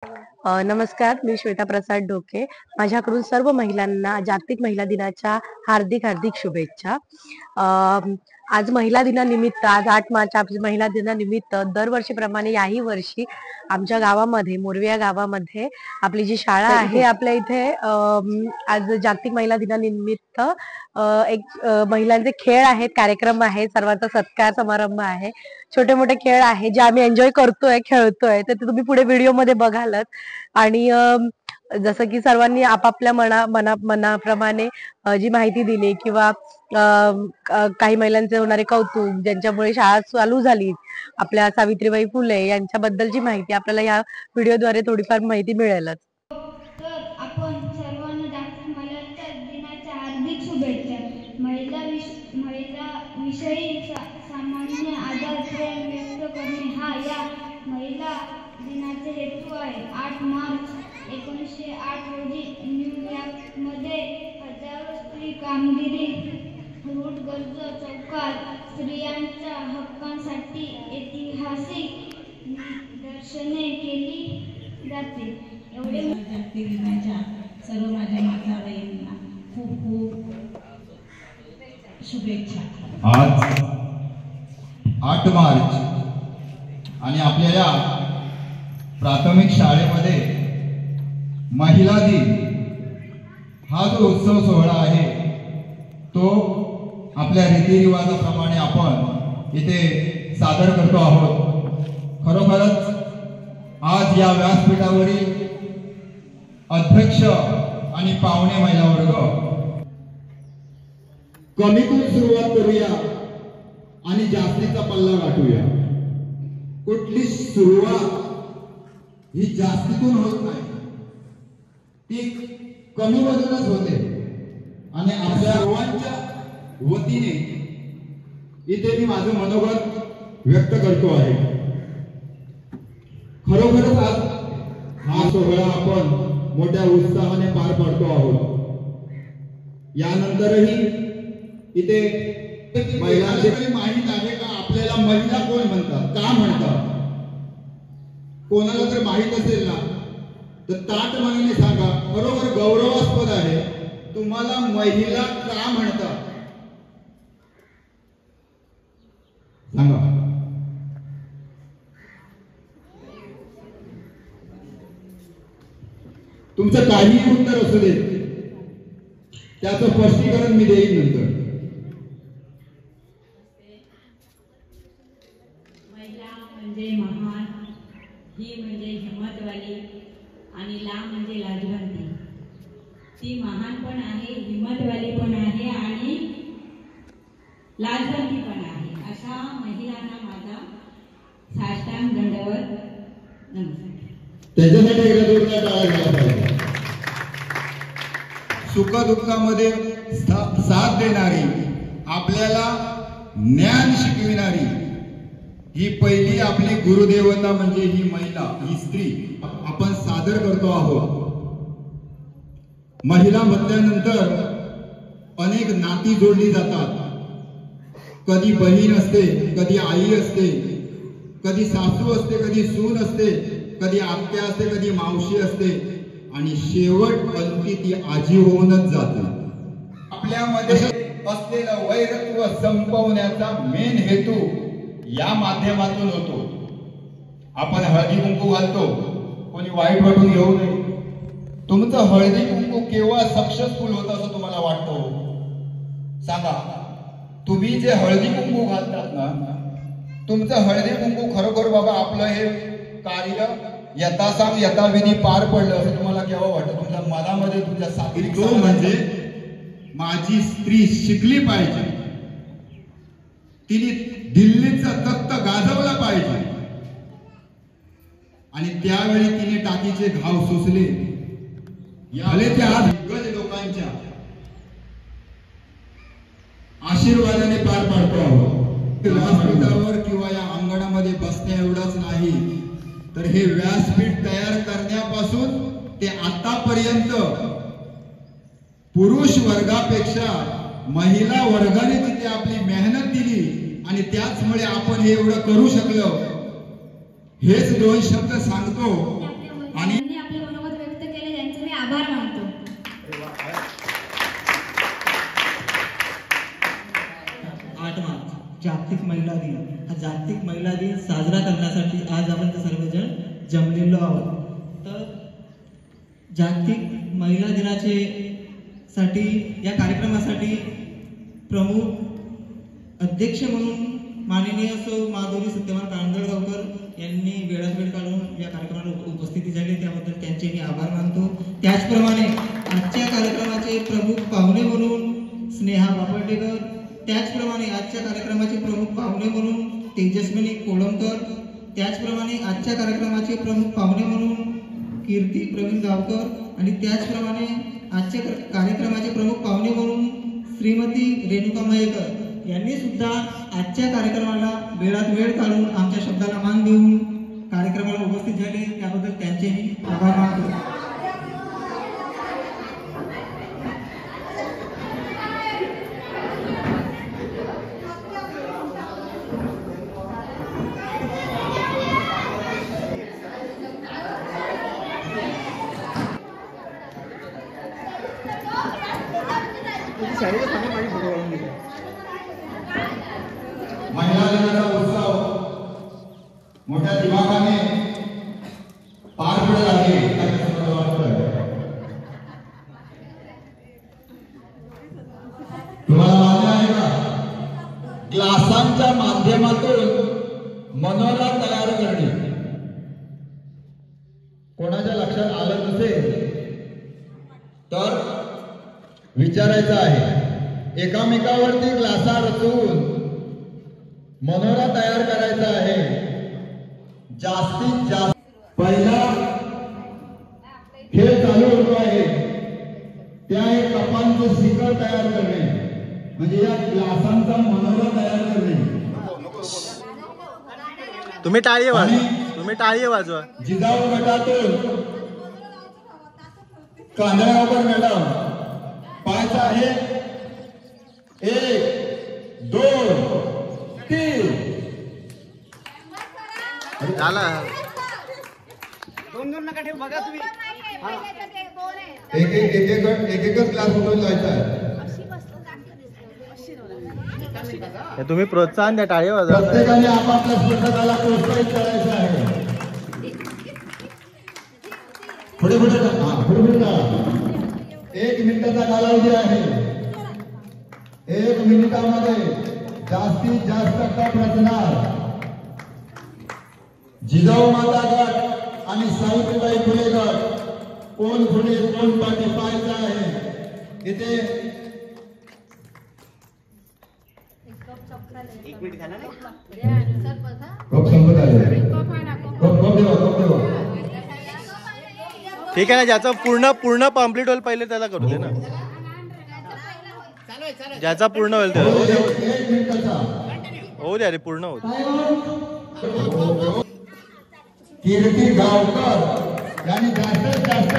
नमस्कार, मी श्वेता प्रसाद ढोके. माझ्याकडून सर्व महिलांना जागतिक महिला दिनाच्या हार्दिक हार्दिक शुभेच्छा. आज महिला दिनानिमित्त, आज 8 मार्च महिला दिनानिमित्त दरवर्षीप्रमाणे याही वर्षी आमच्या गावामध्ये, मोरवे या गावामध्ये आपली जी शाळा आहे, आपल्या इथे आज जागतिक महिला दिनानिमित्त एक महिलांचे खेळ आहेत, कार्यक्रम आहेत, सर्वांचा सत्कार समारंभ आहे, छोटे मोठे खेळ आहे जे आम्ही एन्जॉय करतोय, खेळतोय. तर ते तुम्ही पुढे व्हिडिओमध्ये बघालच. आणि जसं की सर्वांनी आपापल्या मनाप्रमाणे जी माहिती दिली किंवा काही महिलांचे होणारे कौतुक, ज्यांच्यामुळे शाळा चालू झाली, आपल्या सावित्रीबाई फुले यांच्याबद्दलची माहिती आपल्याला या व्हिडिओद्वारे थोडीफार माहिती मिळेलच. तर आपण सर्वांना जागतिक महिला दिनाच्या हार्दिक शुभेच्छा. महिला विषयी सामान्य आदर प्रेम व्यक्त करणे हा या महिला दिनाचा हेतू आहे. 8 मार्च 1908 रोजी न्यूयॉर्कमध्ये हजारो स्त्री कामगिरी रूट गर्ज चौकात स्त्रियांच्या हक्कांसाठी ऐतिहासिक निदर्शने केली जाते. एवढे जागतिक दिनाच्या सर्व माझ्या माता बहिणींना खूप खूप शुभेच्छा. आज 8 मार्च आणि आपल्या या प्राथमिक शाळेमध्ये महिला दिन हा जो उत्सव सोहळा आहे तो आपल्या रीतिरिवाजाप्रमाणे आपण इथे सादर करतो आहोत. खरोखरच आज या व्यासपीठावरील अध्यक्ष आणि पाहुणे महिला वर्ग, कमीतून सुरुवात करूया आणि जास्तीचा पल्ला गाठूया. कुठली सुरुवात ही जास्तीतून होत नाही, ती कमी मधूनच होते. आणि आपल्या सर्वांच्या वतीने इथे मी माझं मनोगत व्यक्त करतो आहे. खरोखरच आज हा सोहळा आपण मोठ्या उत्साहाने पार पाडतो आहोत. यानंतरही इथे महिलांची माहिती आहे का, आपल्याला महिला कोण म्हणतात, का म्हणतात? कोणाला जर माहित असेल ना तर ताटमानेने सांगा. खरोखर गौरवास्पद आहे, तुम्हाला महिला का म्हणतात सांगा. तुमचं काहीही उत्तर असू दे, त्याचं स्पष्टीकरण मी देईन नंतर. महिला म्हणजे महान, ही म्हणजे हिम्मतवाली आणि ला म्हणजे लाजवंती. ती महान पण आहे, हिम्मतवाली पण आहे आणि लाजवंती पण आहे. अशा महिलांना माझा साष्टांग दंडवत नमस्कार. त्याच्यासाठी एकदा जोरदार टाळ्या झाला पाहिजे. सुखदुःखामध्ये साथ देणारी, आपल्याला ज्ञान शिकविणारी ही पहिली आपली गुरुदेवता म्हणजे ही महिला, ही स्त्री आपण सादर करतो आहोत. महिला म्हटल्यानंतर अनेक नाती जोडली जातात. कधी बहीण असते, कधी आई असते, कधी सासू असते, कधी सून असते, कधी आत्या असते, कधी मावशी असते आणि शेवट अंती ती आजी होऊनच जाते. आपल्यामध्ये असलेलं वैरत्व संपवण्याचा मेन हेतू या माध्यमातून होतो. आपण हळदी कुंकू घालतो, कोणी वाईट वाटून घेऊ नये. तुमचं हळदी कुंकू केव्हा सक्सेसफुल होतं असं तुम्हाला वाटतं सांगा. तुम्ही जे हळदी कुंकू घालतात ना, तुमचं हळदी कुंकू खरोखर बाबा आपलं हे कार्य यथासांग यथाविधी पार पडलं असं तुम्हाला केव्हा वाटतं? तुमच्या मनामध्ये, तुमच्या सागरिक म्हणजे माझी स्त्री शिकली पाहिजे, तिने दिल्लीचा तख्त गाजवला पाहिजे. आणि त्यावेळी तिने टाकीचे घाव सोसले. यालेच्या आज दिग्गज लोकांच्या आशीर्वादाने पार पाडतो आहोत. व्यासपीठावर किंवा या अंगणामध्ये बसण्या एवढाच नाही, तर हे व्यासपीठ तयार करण्यापासून ते आतापर्यंत पुरुष वर्गापेक्षा महिला वर्गाने तिथे आपली मेहनत दिली आणि त्याचमुळे आपण हे एवढं करू शकलो. हेच दोन शब्द सांगतो आणि ज्यांनी आपले मनोगत व्यक्त केले त्यांचे मी आभार मानतो. 8 मार्च जागतिक महिला दिन. हा जागतिक महिला दिन साजरा करण्यासाठी आज आपण सर्वजण जमलेलो आहोत. तर जागतिक महिला दिनाचे साठी या कार्यक्रमासाठी प्रमुख अध्यक्ष म्हणून माननीय सौ माधुरी सत्यवान कांदळगावकर यांनी वेळात वेळ काढून या कार्यक्रमाला उपस्थिती झाली, त्याबद्दल त्यांचे मी आभार मानतो. त्याचप्रमाणे आजच्या कार्यक्रमाचे प्रमुख पाहुणे म्हणून स्नेहा बापटेकर, त्याचप्रमाणे आजच्या कार्यक्रमाचे प्रमुख पाहुणे म्हणून तेजस्विनी कोळंबकर, त्याचप्रमाणे आजच्या कार्यक्रमाचे प्रमुख पाहुणे म्हणून कीर्ती प्रवीण गावकर आणि त्याचप्रमाणे आजच्या कार्यक्रमाचे प्रमुख पाहुणे म्हणून श्रीमती रेणुका मयेकर यांनी सुद्धा आजच्या कार्यक्रमाला वेळात वेळ काढून आमच्या शब्दाला मान देऊन कार्यक्रमाला उपस्थित झाले, त्याबद्दल त्यांचे मी आभार मानतो. महिला दिनाचा उत्सव मोठ्या दिमाखाने पार पडत आहे असं मला वाटतं. तुम्हाला मान्य आहे का? क्लासांच्या माध्यमातून मनोरा तयार करणे. कोणाच्या लक्षात आलं नसेल तर विचारायचं आहे. एकामेकावरती ग्लासा रचून मनोरा तयार करायचा आहे. जास्तीत जास्त पहिला खेळ चालू होतो आहे त्या एक कपांचं शिखर तयार करणे, म्हणजे या ग्लासांचा मनोरा तयार करणे. तुम्ही टाळी वाजवा. जिजाऊ गटातून कांदळगावकर मॅडम पाहायचं आहे. 1 2 3 झाला. एकच क्लास उठून जायचा आहे. तुम्ही प्रोत्साहन द्या, टाळी वाजवा. प्रत्येकाने आपापल्या स्पर्धकाला प्रोत्साहित करायचं आहे. पुढे पुढे जा. 1 मिनिटाचा कालावधी आहे. 1 मिनिटामध्ये जास्तीत जास्त कप रचणार. जिजाऊ माता गट आणि सावित्रीबाई फुले गट कोण पुढे कोण पाठी पाहायचं आहे. इथे कप संपत आले. कप देवा. ठीक आहे ना, ज्याचं पूर्ण कम्प्लीट होईल पहिले त्याला करू दे ना. ज्याचा पूर्ण होईल त्याला 1 मिनिटाचा होऊ दे. अरे पूर्ण होऊ दे. कीर्ती गावकर यांनी जास्तीत जास्त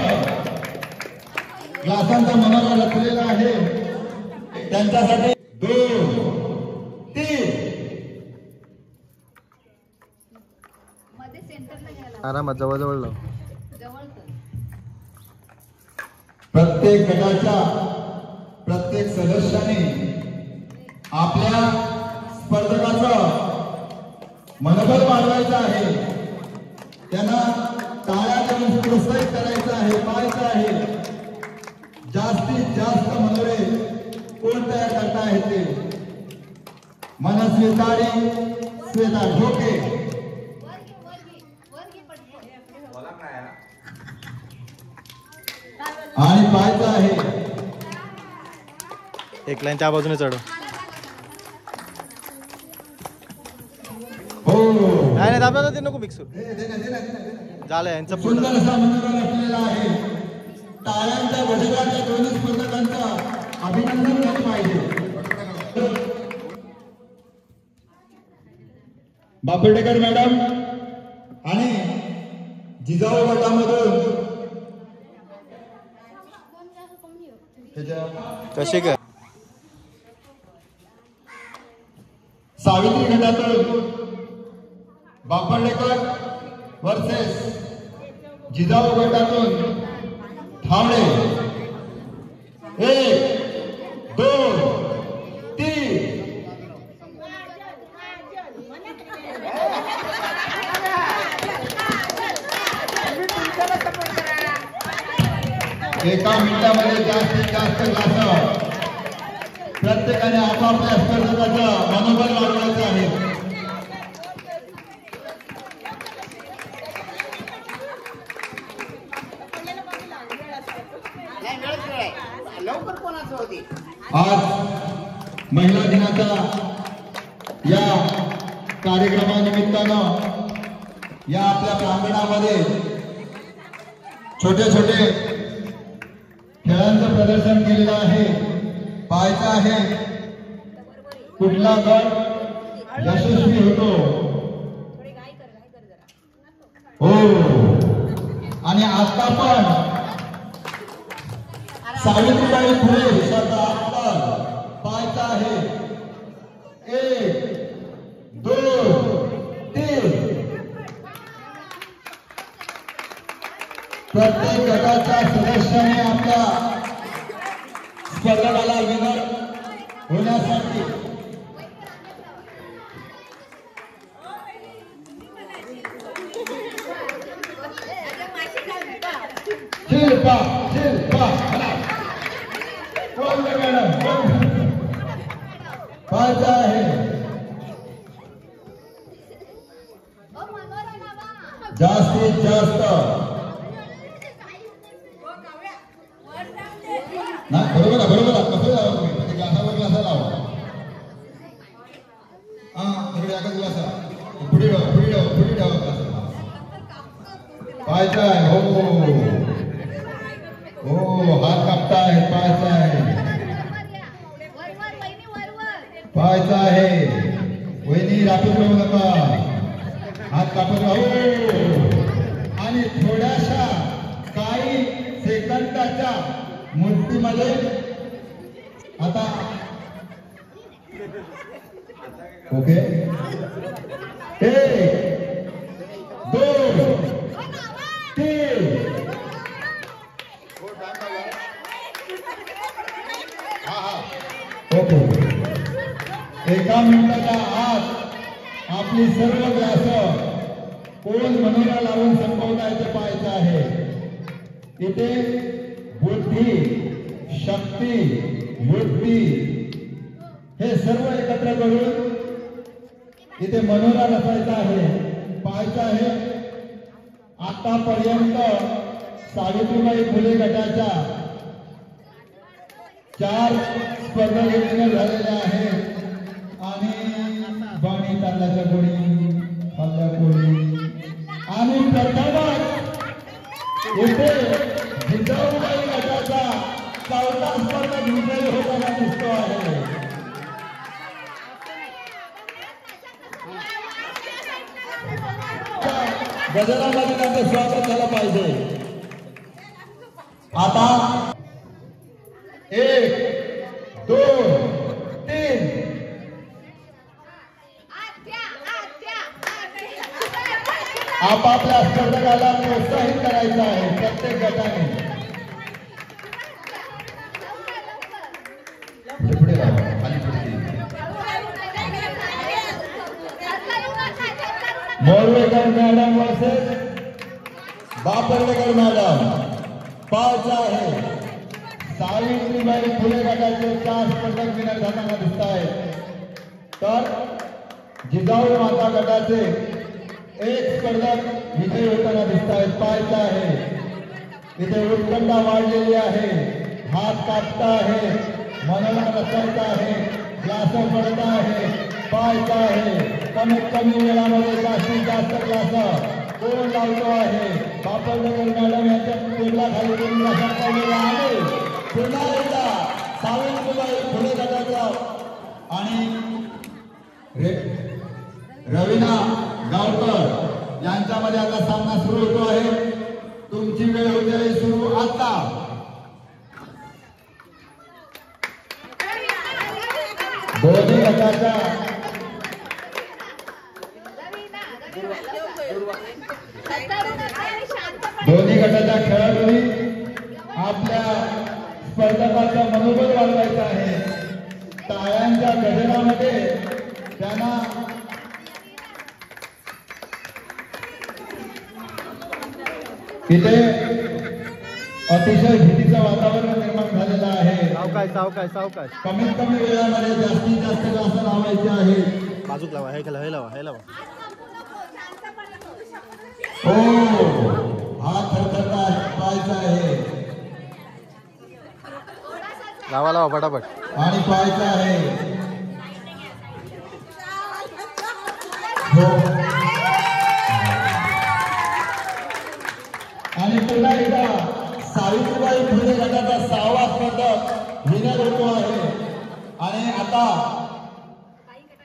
ग्लासांचा मनोरा रचलेला आहे. त्यांच्यासाठी 2 3 आरामात जवळ लाव. प्रत्येक गटाच्या प्रत्येक सदस्याने आपल्या स्पर्धकाचं मनोबल वाढवायचं आहे. त्यांना टाळ्या देऊन प्रोत्साहित करायचं आहे, पाहायचं आहे जास्तीत जास्त मनोरे कोण तयार करता येते. मनस्वी ताडी, श्वेता ढोके, आणि पाहायचं आहे एक लाईन त्या बाजूने चढव. हो नाही दाबला ते नको मिक्स झालं. यांचं पूर्ण सुंदर असा मनोरा रचलेला आहे. टाळ्यांच्या गजराच्या दोन्ही स्पर्धकांचा अभिनंदन केलं पाहिजे. बापटेकर मॅडम आणि जिजाऊ गटामधून कसे काय सावित्री गटातून बापटेकर वर्सेस जिजाऊ गटातून थांबले 1 2 3 एका मिनिटामध्ये जास्तीत जास्त ग्लास प्रत्येकाने आपापल्या स्पर्धकाचं मनोबल वाढवायचं आहे. आज महिला दिनाच्या या कार्यक्रमानिमित्तानं या आपल्या प्रांगणामध्ये छोटे छोटे खेळांचं प्रदर्शन केलेलं आहे. पाहायचं आहे कुठला गट यशस्वी होतो. हो, आणि आता पण सावित्रीबाई फुले देशाचा अपमान पाहायचा आहे. 1 2 3 प्रत्येक गटाच्या सदस्याने आपल्या स्पर्धकाला विनर होण्यासाठी शिल्पा कोण पाहायचं आहे. जास्तीत जास्त ना बरोबर कसं लावा तुम्ही ग्लासावर ग्लासा लावा. तिकडे एकच ग्लासा पुढे ठेवा पाहायचं आहे. हो हात कापताय पाहायचं आहे. वहिनी राखून राहू नका, हात कापत राहू. आणि थोड्याशा काही सेकंदाच्या मूर्तीमध्ये आता ओके 1 2 3 ओके. एका मिनिटाच्या आत आपली सर्व ग्लास कोण मनोरा लावून संपवता येते पाहायचं आहे. इथे बुद्धी, शक्ती, युक्ती हे सर्व एकत्र करून इथे मनोरा रचायचा आहे. पाहायचं आहे आतापर्यंत सावित्रीबाई फुले गटाच्या 4 स्पर्धा विजेते झालेल्या आहेत. आणि बाणी तांदळाच्या गोळी, हल्ल्या गोळी आणि प्रथमच इथे जिजाऊबाई गटाचा 4था स्पर्धक विजयी होताना दिसतो आहे. गजरामध्ये त्यांचं स्वागत झालं पाहिजे. आता 1 2 3 आपापल्या स्पर्धकाला प्रोत्साहित करायचं आहे प्रत्येक गटाने. पुढे खाली मोरवेकर मॅडम वर्सेस बापरवेकर मॅडम. पाहायचं आहे सावित्रीबाई फुले गटाचे 4 स्पर्धक विनर झाताना दिसत आहेत. तर जिजाऊ माता गटाचे 1 स्पर्धक विजयी होताना दिसत आहेत. पाहायचं आहे इथे उत्कंठा वाढलेली आहे. हात कापता आहे, मनाला रचायचा आहे, ग्लास पडत आहे. पाहायचं आहे कमीत कमी वेळामध्ये जास्तीत जास्त ग्लास कोण लावतो आहे. बापरनगर मॅडम यांच्या टेबलाखाली ग्लास पडलेला आहे. पुन्हा एकदा सावित्रीबाई फुले गटाचा आणि रवीना गावकर यांच्यामध्ये आता सामना सुरू होतो आहे. तुमची वेळ होते आहे सुरू आता. दोन्ही गटाच्या दोन्ही गटाच्या खेळाडूंनी आपल्या स्पर्धकांचं मनोबल वाढवायचं आहे. टाळ्यांच्या गजरामध्ये त्यांना इथे अतिशय भीतीचं वातावरण निर्माण झालेलं आहे. सावकाश सावकाश सावकाश. कमीत कमी वेळामध्ये जास्तीत जास्त ग्लास लावायचे आहे. बाजूक लावा, हे लावा, हे लावा. हो, हा थरथरता पाहायचा आहे लावा लावा फटाफट. आणि पाहायचा आहे. हो, आणि पुन्हा एकदा सावित्रीबाई फुले गटाचा 6वा स्पर्धक विनर होतो आहे. आणि आता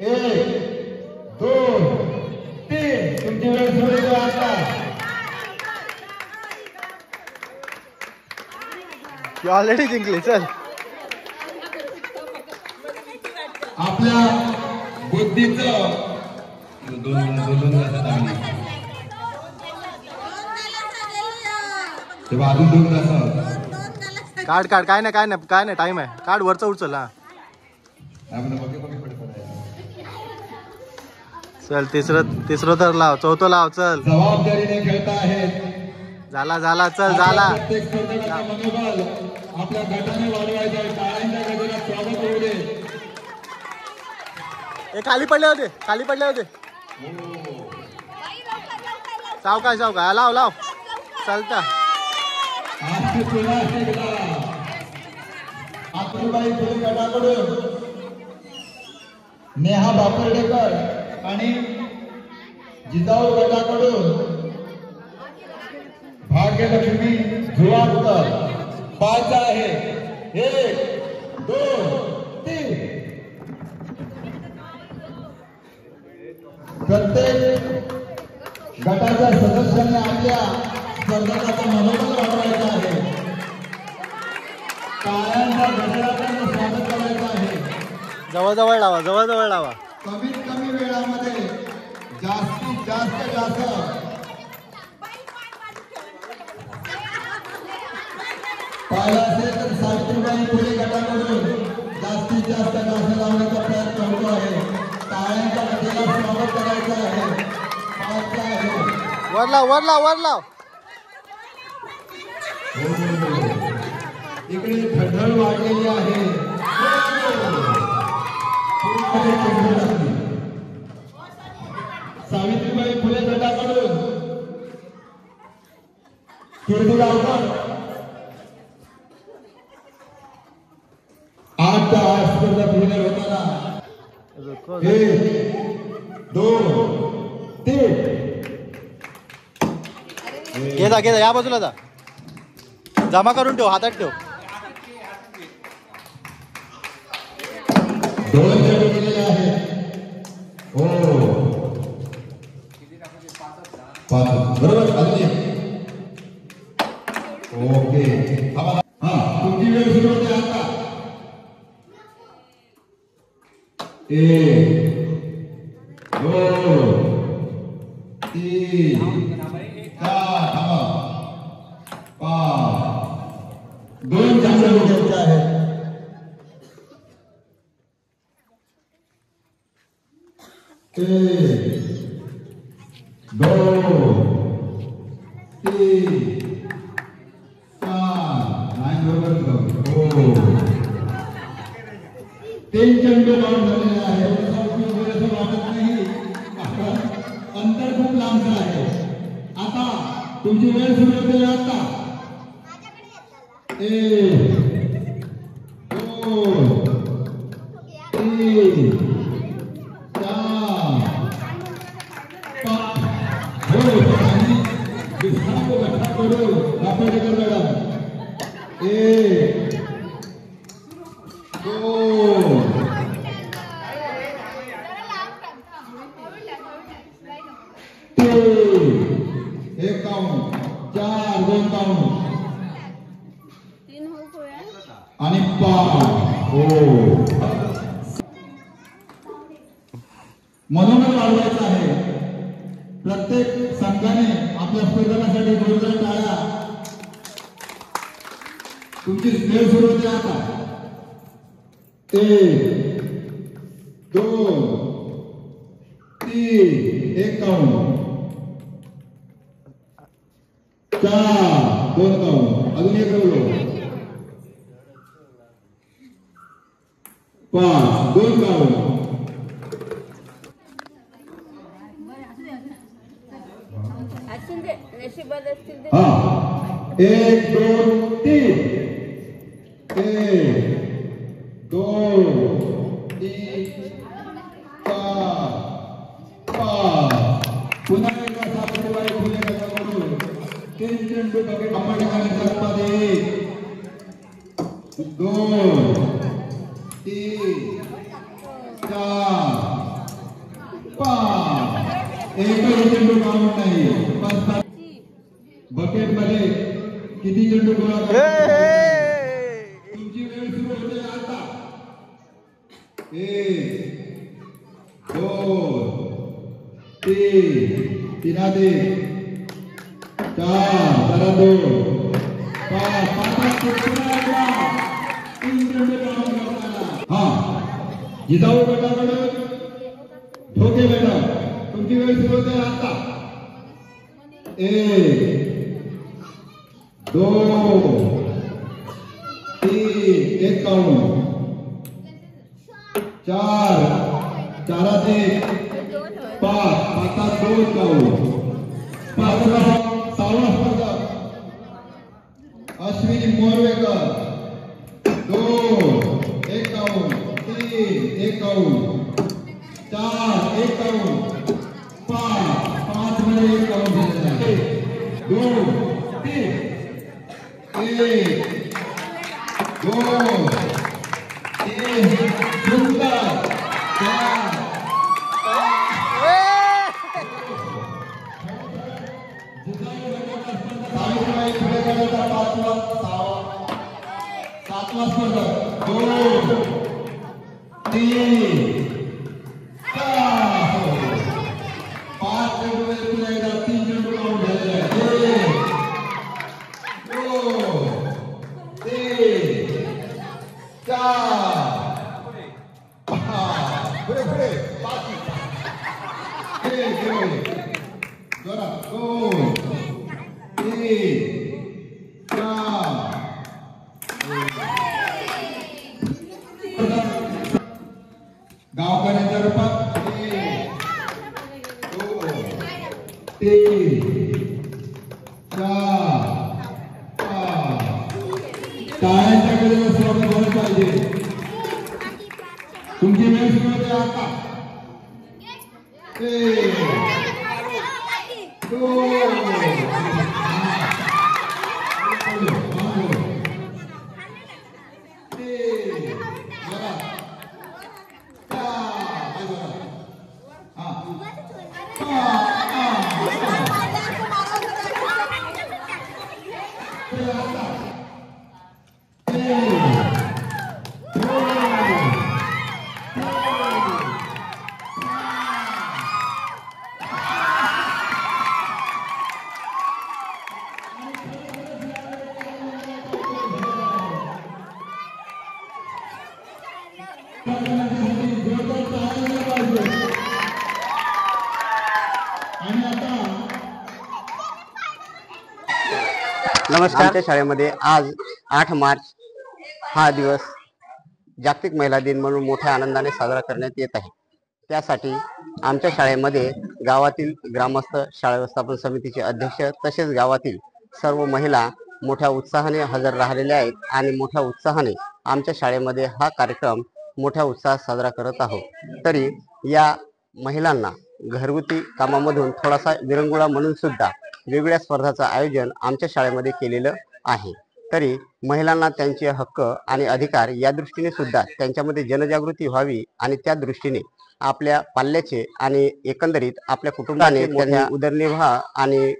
1 2 3 तुमची वेळ सुरू आहे. आता ऑलरेडी जिंकली. चल आपल्या बुद्धीचं तेव्हा अजून 2 तास काढ काढ. काय नाही काय नाही काय नाही, टाइम आहे. काढ वरचं उचल. हा चल तिसरं तर लाव, चौथं लाव. चल जबाबदारीने खेळता आहेत. झाला झाला. चल झाला. प्रत्येक स्पर्धकाचा मनोबल आपल्या गटाने वाढवायचा आहे. टाळ्यांच्या गजरात स्वागत होऊ दे. हे खाली पडले होते, खाली पडले होते. सावकाश सावकाश. लाव लाव. चालता. आत्रुबाई फुले गटाकडून नेहा बापर्डेकर आणि जिजाऊ गटाकडून भाग्यलक्ष्मी जुवाडकर पाहायचा आहे. 1 2 3 प्रत्येक गटाच्या सदस्यांनी आपल्या स्पर्धकाचं मनोबल वाढवायचं आहे. टाळ्यांच्या गजरात स्वागत करायचं आहे. जवळजवळ लावा, जवळजवळ लावा. कमीत कमी वेळामध्ये जास्तीत जास्त पाहिलं असेल तर सावित्रीबाई फुले गटाकडून जास्तीत जास्त ग्लास लावण्याचा प्रयत्न होतो आहे. टाळ्यांच्या गजरात स्वागत करायचं आहे. पाहायचं आहे. वर लाव, वर लाव, वर लाव. इकडे धडधड वाढलेली आहे. सावित्रीबाई फुले गटाकडून कीर्ती गावकर 8 स्पर्धक विनर होताना 1 2 3 घे जा, घे जा. या बाजूला जा. जमा करून ठेव, हातात ठेव. 2 चेंडू गेलेले आहेत. हो 5 बरोबर. ओके. हा तुमची वेळ सुरू होते आता. 1 2 3 4 5 2 चेंडू घ्यायचे आहेत. 1 2 3 4 नाही बरोबर. हो 3 चेंडू लावून झालेले आहे. असं वाटत नाही, अंतर खूप लांबचं आहे. आता तुमची वेळ सुरू होते. आता 1 2 3 4 5 हो आणि विधान गटाकडून बापर्डेकर मॅडम 1 2 3 1 काउंट 4 2 काउंट आणि 5 हो. मनोबल वाढवायचं आहे. प्रत्येक संघाने आपल्या स्पर्धकासाठी जोरदार टाळ्या तुमची स्मेल सुरू होते आता. 1 2 3 एक काउंट. 4 2 काउंट. अजून एक रवलो. 5 2 काउंट. हा 1 2 3 1 2 3 4 5. पुन्हा एकदा सावित्रीबाई फुले गटाकडून 3 चेंडू बघे कमांडकाने करतात. 1 2 3 4 5. एकही चेंडू काउंट नाही. बकेट मध्ये किती चेंडू गोळा करतात? तुमची वेळ सुरू होते आता. 1 2 3 3 4 जरा 2 5 5 3 चेंडू काउंट करताना. हा जिजाऊ गटाकडे ठोके बेटा तुमची वेळ सुरू होते आता. 1 2 3 एक काउंट. 4 4 1 5 5 2 काउंट. 6वा स्पर्धक अश्विनी मोरवेकर 2 एक काउंट. 3 एक काउंट. 4 एक काउंट. 5 मध्ये एक काउंट झालेला आहे. 2 3 1 2 3 सुंदर. 4 सावित्रीबाई फुले गटाचा 5वा 6वा 7वा स्पर्धक 2 3 4 5 चेंडू पुन्हा एकदा 3 चेंडू काउंट झालेले आहे. 1 2 3 4 5 पुढे 5 जरा 2 3 4 गावकऱ्यांच्या रूपात 1 2 3 4 5. टाळ्यांच्या गजरात स्वागत झालं पाहिजे. तुमची वेळ सुरू होते आता. 1 नमस्कार. आमच्या शाळेमध्ये आज 8 मार्च हा दिवस जागतिक महिला दिन म्हणून मोठ्या आनंदाने साजरा करण्यात येत आहे. त्यासाठी आमच्या शाळेमध्ये गावातील ग्रामस्थ, शाळा व्यवस्थापन समितीचे अध्यक्ष तसेच गावातील सर्व महिला मोठ्या उत्साहाने हजर राहिलेल्या आहेत आणि मोठ्या उत्साहाने आमच्या शाळेमध्ये हा कार्यक्रम मोठ्या उत्साहात साजरा करत आहोत. तरी या महिलांना घरगुती कामामधून थोडासा विरंगुळा म्हणून सुद्धा वेगवेगळ्या स्पर्धांचं आयोजन आमच्या शाळेमध्ये केलेलं आहे. तरी महिलांना त्यांचे हक्क आणि अधिकार या दृष्टीने सुद्धा त्यांच्यामध्ये जनजागृती व्हावी आणि त्या दृष्टीने आपल्या पाल्याचे आणि एकंदरीत आपल्या कुटुंबाने त्यांना उदरनिर्वाह आणि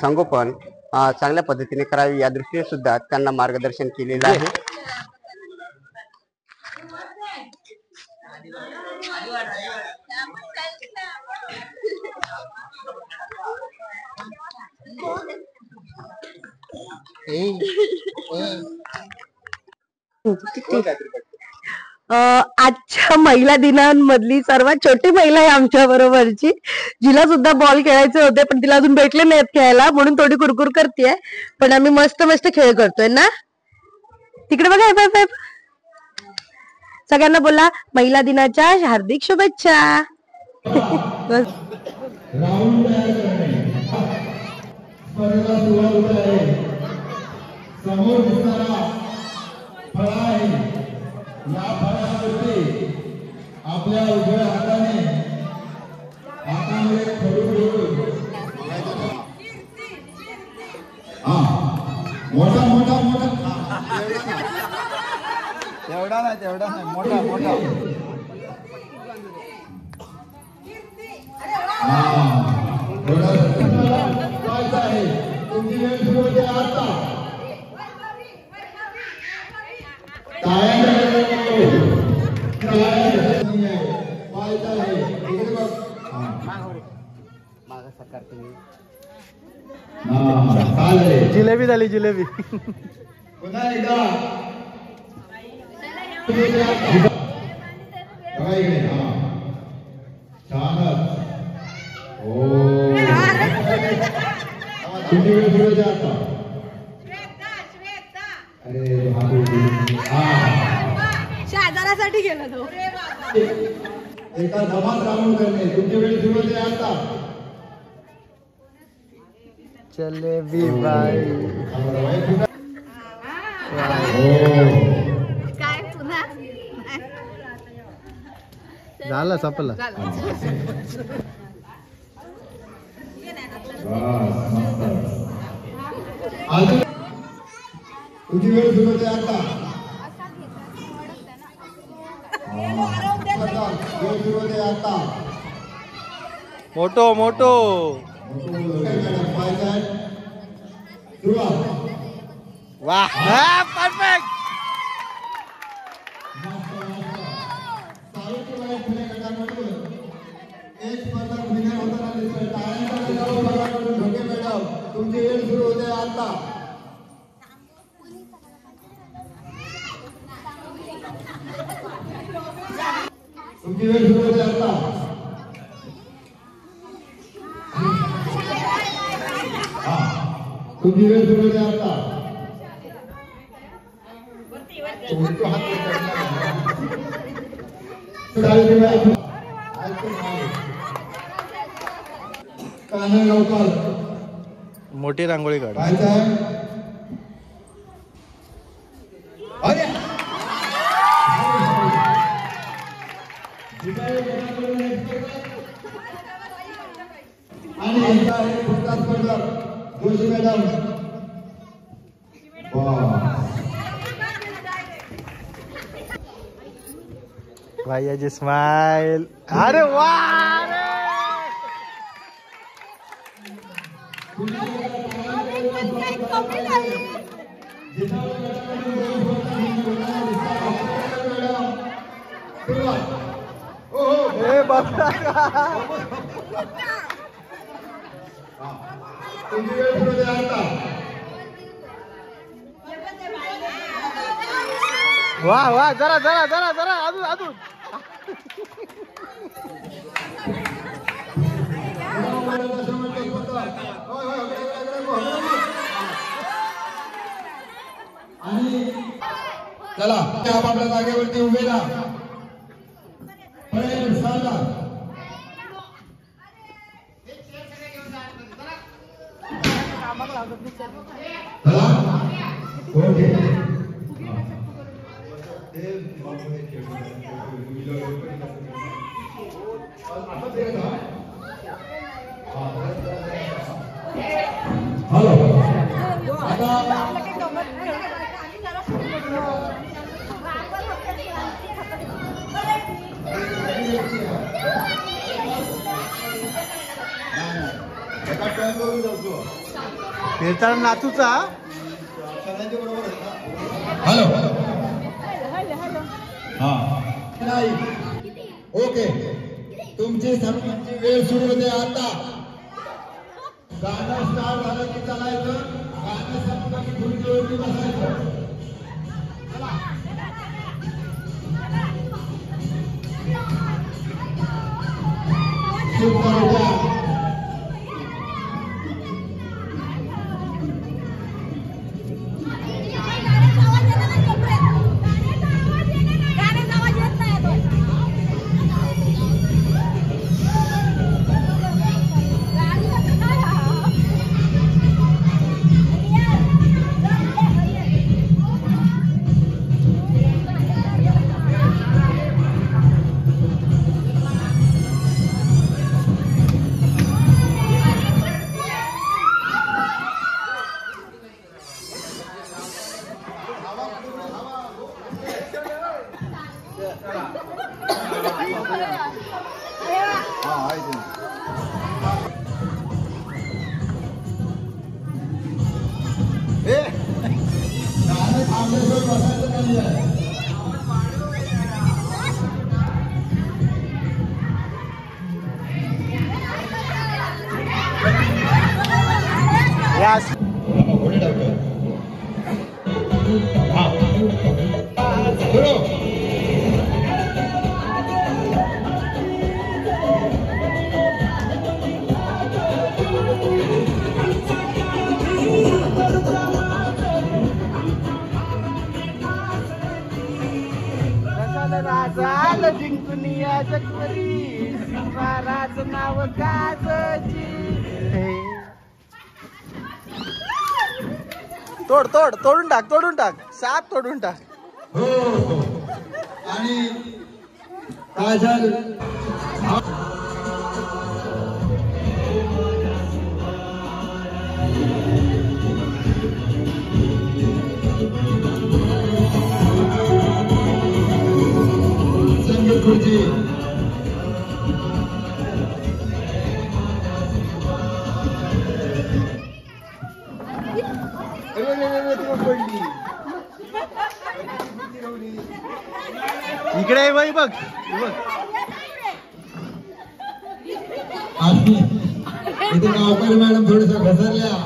संगोपन चांगल्या पद्धतीने करावे या दृष्टीने सुद्धा त्यांना मार्गदर्शन केलेलं आहे. आजच्या महिला दिनांमधली सर्वात छोटी महिला आहे आमच्या बरोबरची, जिला सुद्धा बॉल खेळायचे होते पण तिला अजून भेटले नाहीत खेळायला म्हणून थोडी कुरकुर करतेय. पण आम्ही मस्त मस्त खेळ करतोय ना. तिकडे बघा. बाय. सगळ्यांना बोला महिला दिनाच्या हार्दिक शुभेच्छा. राऊंड तयार करणे. स्पर्धेला सुरुवात होत आहे. समोर दिसणारा फळा आहे. या फळावरती आपल्या उजव्या हातामध्ये खडू घेऊन मोठा तेवढा नाही मोठा आहे. तुमची वेळ सुरू होते आता. जिलेबी झाली जिलेबी. पुन्हा एकदा छानच. तुमची वेळ सुरू होते आता. शेजारासाठी गेला तो. एका जमात राऊंड करणे. तुमची वेळ सुरू होते आता. जलेबी बाई. काय पुन्हा झालं संपलं. तुझी वेळ सुरू होते आता. वेळ सुरू होते आता. मोठो सुरुवात. वाह परफेक्ट. एक स्पर्धक विनर होताना दिसतोय. टाळ्यांचा गजर सर्वांकडून ढोके मॅडम. तुमची वेळ सुरू होते आता. तुमची वेळ सुरू होते आता. तुमची वेळ सुरू होते आता. कानगावकर मोठी रांगोळी काढ. आणि यांचा आहे पुरस्कार स्पर्धक जोशी मॅडम. भैयाची स्माइल. अरे वाह. वाह जरा अजून आणि चला आपापल्या जागेवरती उभे राहा. फिरताना नाचूचा. हॅलो नाही. ओके तुमची सर्वांची वेळ सुरू होते आता. गाणं स्टार्ट झालं की चालायचं. गाणं संपलं की तुम्ही बसायचं. चला. सुपर उद्या. राजाला जिंकुनिया जगवरी राज नाव गाजची. तोडून टाक साप तोडून टाक. हो आणि काजल संगीत खुर्ची. इकडे बाई बघ. इथे गावकरी मॅडम थोडस घसरल्या.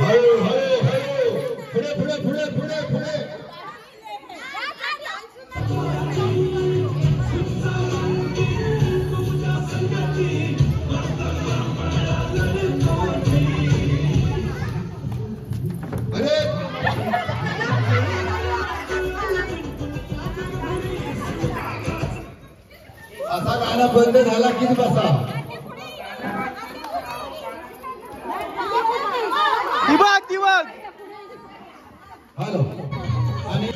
हळू हळू हळू पुढे पुढे पुढे पुढे पुढे. असा गाणं बंद झाला की बसा. दिवक हॅलो. आणि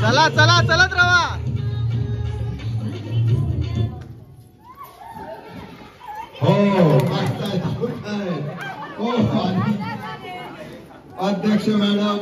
चला चलत राहा. हो अध्यक्ष मॅडम.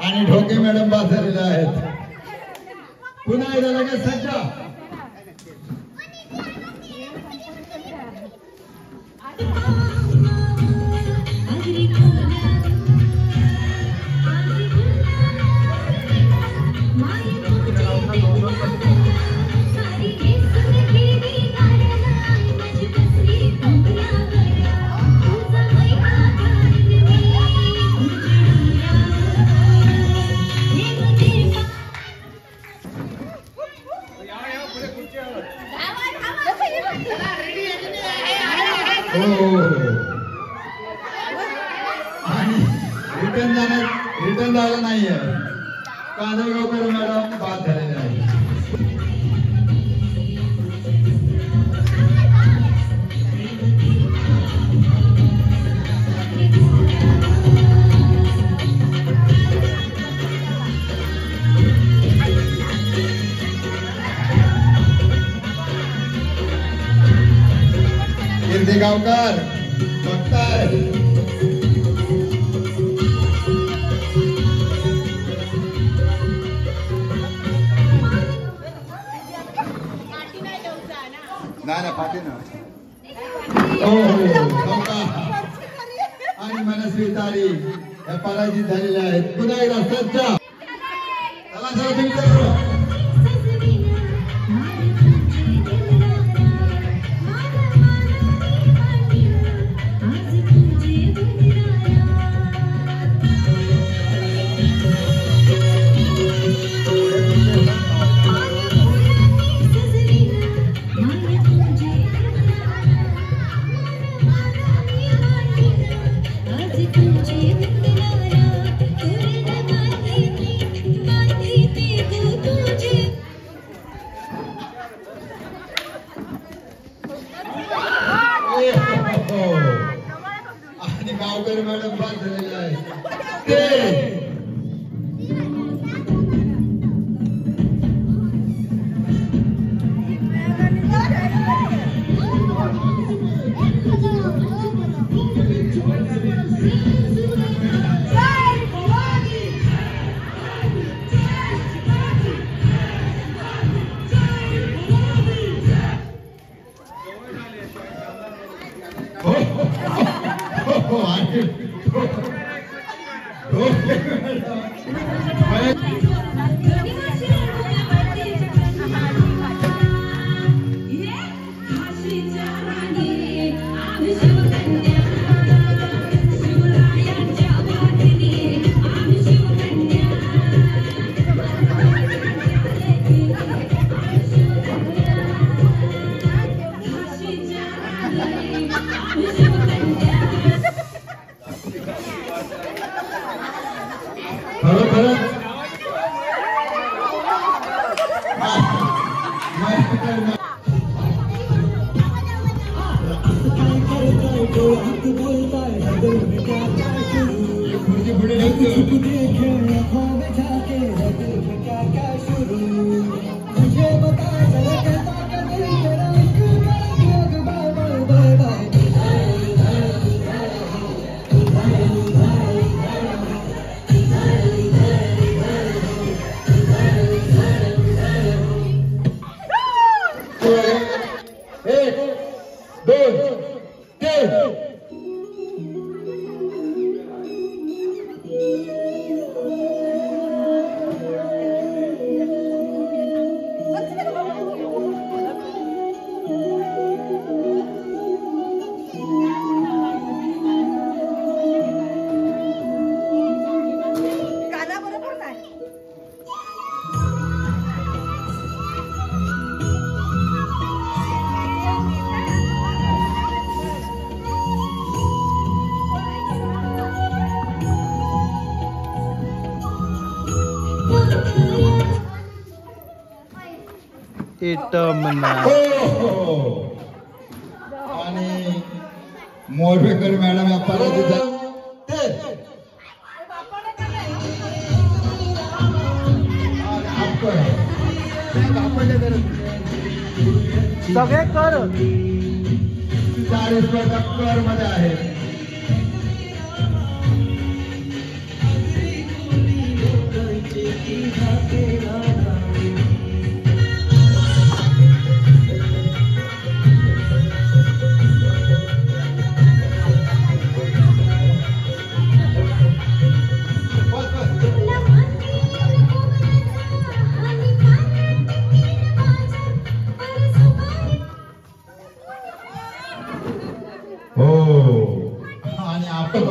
आणि ढोके मॅडम बाद झालेले आहेत. पुन्हा एकदा लगेच सज्ज. आणि रिटर्न झालं नाहीये. कांदळगावकर मॅडम बाद झालेले आहे. कीर्तिगावकर बघताय. नाही पाठी ना. आणि मनस्वी तारी या पराजित झालेल्या आहेत. पुन्हा एकदा सज्ज. चला चला तुम्ही आणि गावकर मॅडम पास झालेले आहे. आणि मोरबेकर मॅडम या पराजित सगळे कर 40 कर मध्ये आहे. आणि आपण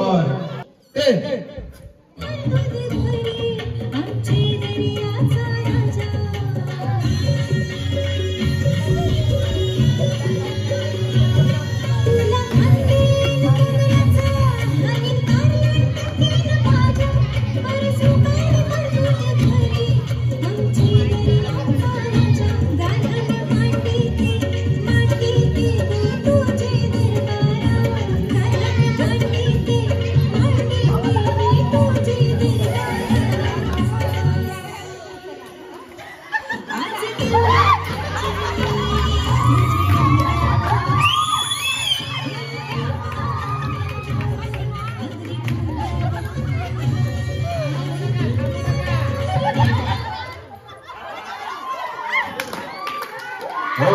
हो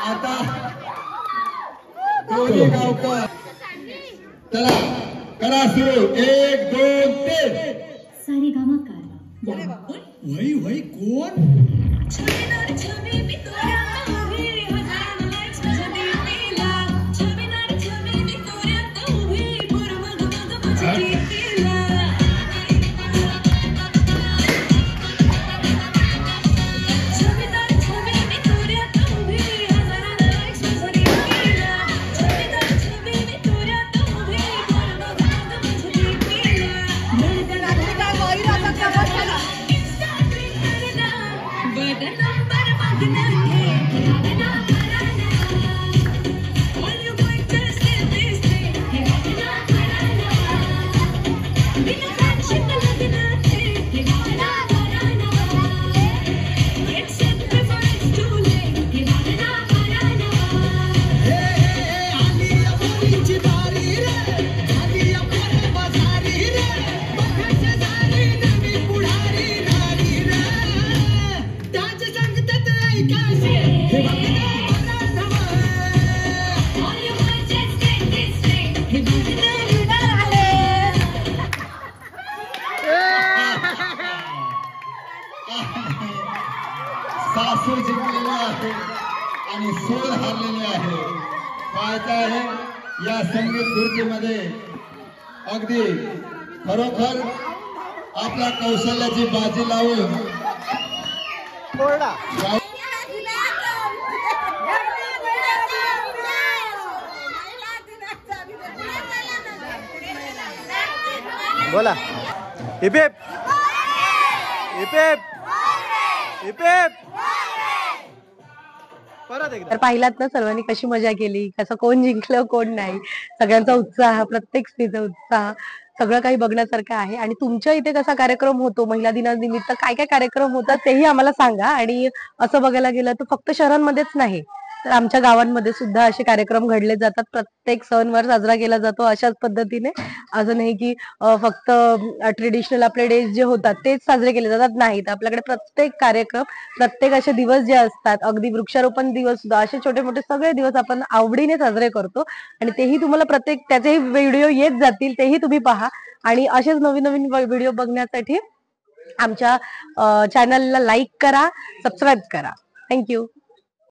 आता दोन्ही गावकर चला करा सुरू 1 2 3 सारी गामाकार वही वही कोण सासू जिंकलेले आहे आणि सोल हारलेले आहे. पाहता आहे या संगीत खुर्चीमध्ये अगदी खरोखर आपल्या कौशल्याची बाजी लावून बोला heap heap heap heap heap heap. परत एकदा तर पाहिलात ना सर्वांनी कशी मजा केली, कसं कोण जिंकलं कोण नाही, सगळ्यांचा उत्साह, प्रत्येक स्त्रीचा उत्साह, सगळं काही बघण्यासारखं आहे. आणि तुमच्या इथे कसा कार्यक्रम होतो महिला दिनानिमित्त, काय काय कार्यक्रम होतात तेही आम्हाला सांगा. आणि असं बघायला गेलं तर फक्त शहरांमध्येच नाही तर आमच्या गावांमध्ये सुद्धा असे कार्यक्रम घडले जातात. प्रत्येक सणवार साजरा केला जातो अशाच पद्धतीने. असं नाही की फक्त ट्रेडिशनल आपले डेज जे होतात तेच साजरे केले जातात, नाही तर आपल्याकडे प्रत्येक कार्यक्रम, प्रत्येक असे दिवस जे असतात, अगदी वृक्षारोपण दिवस सुद्धा, असे छोटे मोठे सगळे दिवस आपण आवडीने साजरे करतो. आणि तेही तुम्हाला प्रत्येक त्याचेही व्हिडिओ येत जातील, तेही तुम्ही पहा. आणि असेच नवीन नवीन व्हिडिओ बघण्यासाठी आमच्या चॅनलला लाईक करा, सबस्क्राईब करा. थँक्यू.